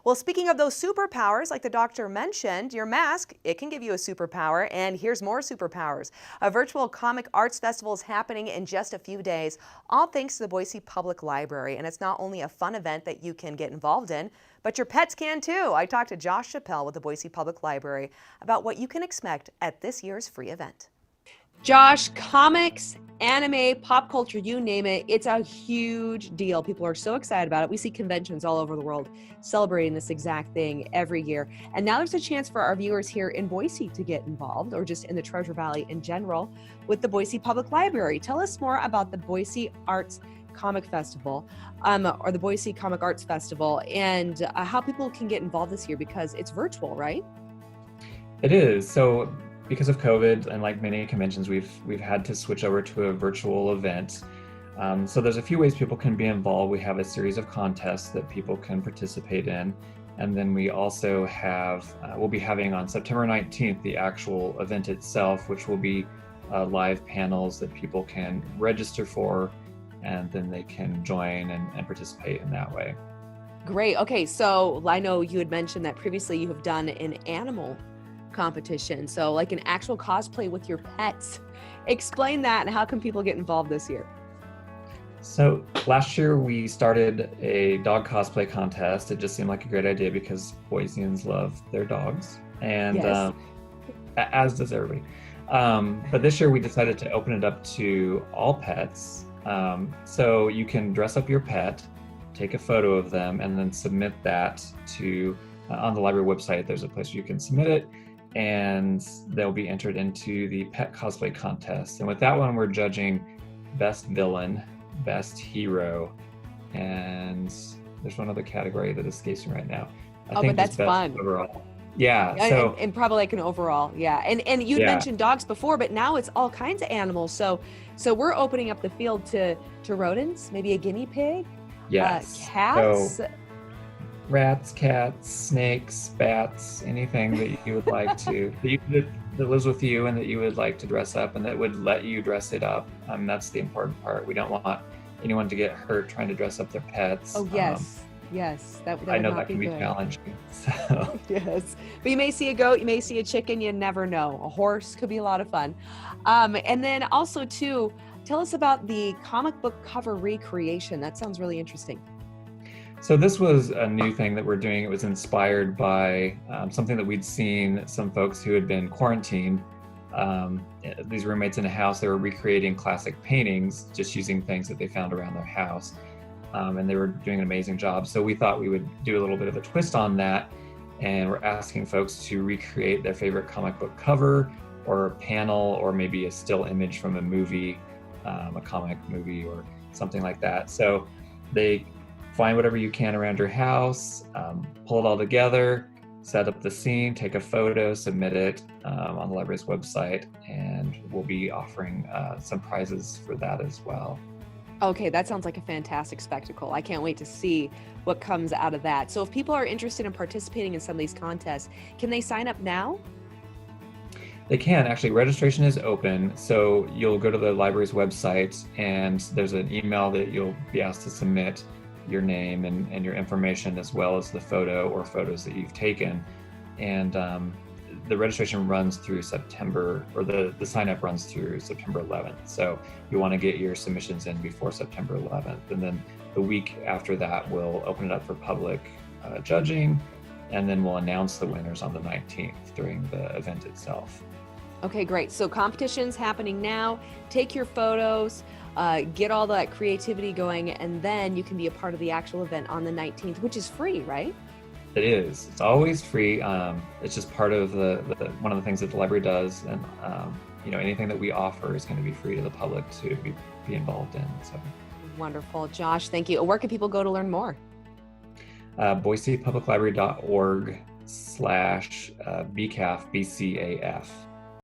Well, speaking of those superpowers, like the doctor mentioned, your mask, it can give you a superpower, and here's more superpowers. A virtual comic arts festival is happening in just a few days, all thanks to the Boise Public Library. And it's not only a fun event that you can get involved in, but your pets can too. I talked to Josh Shapel with the Boise Public Library about what you can expect at this year's free event. Josh, comics, anime, pop culture, you name it, it's a huge deal. People are so excited about it. We see conventions all over the world celebrating this exact thing every year. And now there's a chance for our viewers here in Boise to get involved, or just in the Treasure Valley in general, with the Boise Public Library. Tell us more about the Boise Arts Comic Festival, or the Boise Comic Arts Festival, and how people can get involved this year, because it's virtual, right? It is. So because of COVID, and like many conventions, we've had to switch over to a virtual event. So there's a few ways people can be involved. We have a series of contests that people can participate in. And then we also have, we'll be having on September 19th, the actual event itself, which will be live panels that people can register for, and then they can join and participate in that way. Great. Okay, so I know you had mentioned that previously you have done an animal competition, so like an actual cosplay with your pets. Explain that, and how can people get involved this year? So last year we started a dog cosplay contest. It just seemed like a great idea because Boiseans love their dogs, and Yes. as does everybody. But this year we decided to open it up to all pets. So you can dress up your pet, take a photo of them, and then submit that to, on the library website, there's a place where you can submit it, and they'll be entered into the pet cosplay contest. And with that one, we're judging best villain, best hero, and there's one other category that escapes me right now. I think But that's it's best fun. overall. Yeah, And, so and probably like an overall, yeah. And you'd yeah, mentioned dogs before, but now it's all kinds of animals. So we're opening up the field to rodents, maybe a guinea pig, yes. cats. So rats, cats, snakes, bats, anything that you would like to, that lives with you and that you would like to dress up and that would let you dress it up. That's the important part. We don't want anyone to get hurt trying to dress up their pets. Oh yes, yes, that I would know not that be can be good. challenging. So Yes, but you may see a goat, you may see a chicken, you never know. A horse could be a lot of fun. And then also too, tell us about the comic book cover recreation. That sounds really interesting. So this was a new thing that we're doing. It was inspired by something that we'd seen some folks who had been quarantined. These roommates in a house, they were recreating classic paintings, just using things that they found around their house. And they were doing an amazing job. So we thought we would do a little bit of a twist on that. And we're asking folks to recreate their favorite comic book cover or a panel, or maybe a still image from a movie, a comic movie or something like that. So they find whatever you can around your house, pull it all together, set up the scene, take a photo, submit it on the library's website, and we'll be offering some prizes for that as well. Okay, that sounds like a fantastic spectacle. I can't wait to see what comes out of that. So if people are interested in participating in some of these contests, can they sign up now? They can. Actually, registration is open. So you'll go to the library's website and there's an email that you'll be asked to submit your name and your information, as well as the photo or photos that you've taken. And the registration runs through September, or the sign up runs through September 11th. So you want to get your submissions in before September 11th. And then the week after that, we'll open it up for public judging, and then we'll announce the winners on the 19th during the event itself. Okay, great. So competition's happening now. Take your photos, get all that creativity going, and then you can be a part of the actual event on the 19th, which is free, right? It is. It's always free. It's just part of the one of the things that the library does, and anything that we offer is going to be free to the public to be involved in. So Wonderful. Josh, thank you. Where can people go to learn more? BoisePublicLibrary.org/BCAF, BCAF.